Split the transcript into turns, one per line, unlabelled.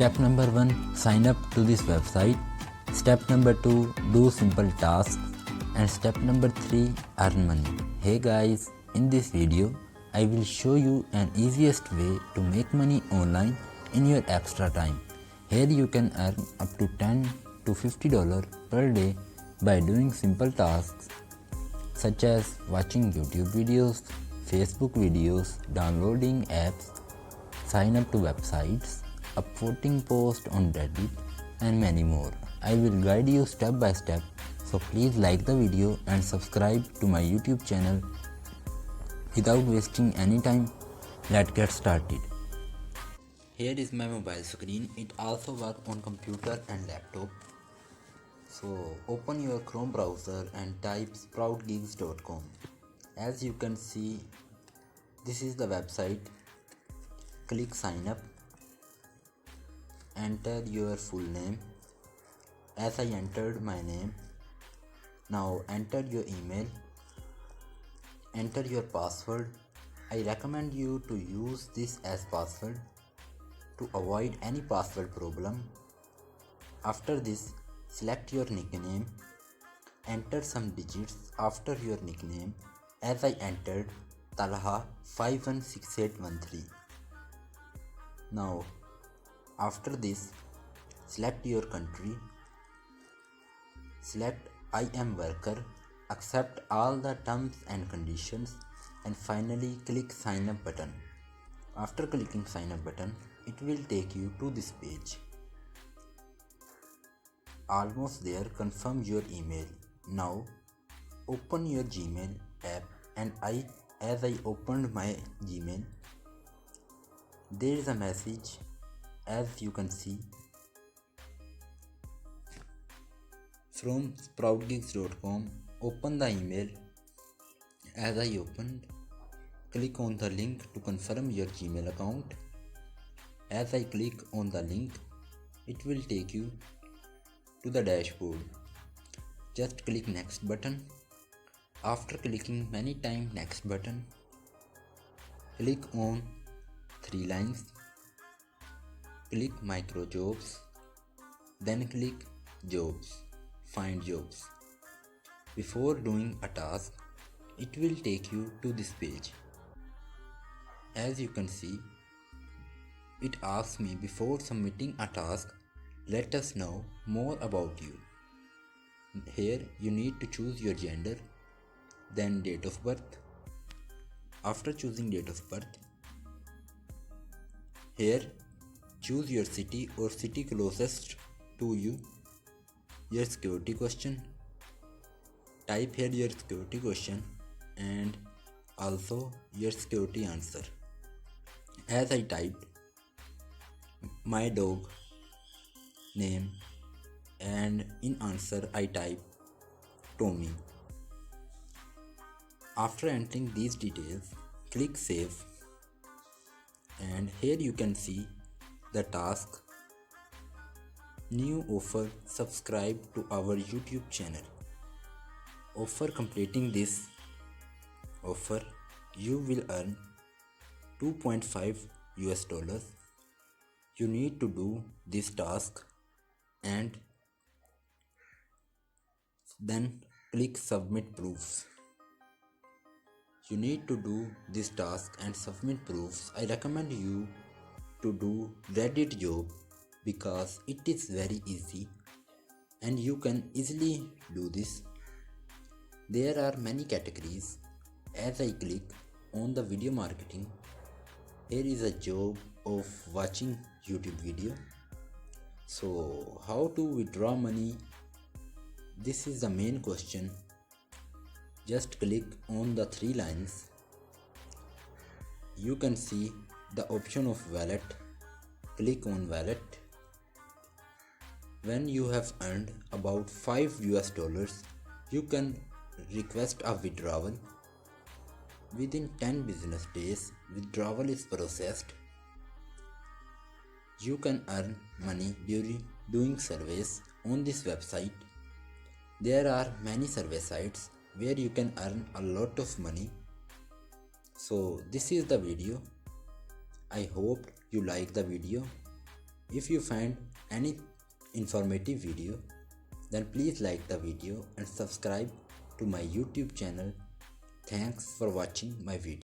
Step number 1, sign up to this website. Step number 2, do simple tasks. And step number 3, earn money. Hey guys, in this video, I will show you an easiest way to make money online in your extra time. Here you can earn up to $10 to $50 per day by doing simple tasks such as watching YouTube videos, Facebook videos, downloading apps, sign up to websites, upvoting posts on Reddit, and many more. I will guide you step by step, so please like the video and subscribe to my YouTube channel. Without wasting any time, let's get started. Here is my mobile screen. It also works on computer and laptop. So open your Chrome browser and type sproutgigs.com. As you can see, this is the website. Click sign up. Enter your full name. As I entered my name, now enter your email. Enter your password. I recommend you to use this as password to avoid any password problem. After this, select your nickname. Enter some digits after your nickname, as I entered Talha 516813. Now, after this, select your country. Select I am worker. Accept all the terms and conditions, and finally click sign up button. After clicking sign up button, it will take you to this page. Almost there, confirm your email. Now open your Gmail app, and as I opened my Gmail, there is a message, as you can see, from sproutgigs.com. Open the email. As I opened, click on the link to confirm your Gmail account. As I click on the link, it will take you to the dashboard. Just click next button. After clicking many times next button, click on 3 lines. Click micro jobs. Then click jobs. Find jobs. Before doing a task, it will take you to this page. As you can see, it asks me, before submitting a task, let us know more about you. Here you need to choose your gender, then date of birth. After choosing date of birth, here choose your city or city closest to you. Your security question. Type here your security question and also your security answer. As I typed my dog name, and in answer I type Tommy. After entering these details, click save, and here you can see the task, new offer, subscribe to our YouTube channel. Offer, completing this offer, you will earn $2.5. You need to do this task and then click submit proofs. You need to do this task and submit proofs. I recommend you to do Reddit job because it is very easy and you can easily do this. There are many categories. As I click on the video marketing, here is a job of watching YouTube video. So how to withdraw money? This is the main question. Just click on the 3 lines. You can see the option of wallet. Click on wallet. When you have earned about $5, you can request a withdrawal. Within 10 business days, withdrawal is processed. You can earn money during doing surveys on this website. There are many survey sites where you can earn a lot of money. So this is the video. I hope you like the video. If you find any informative video, then please like the video and subscribe to my YouTube channel. Thanks for watching my video.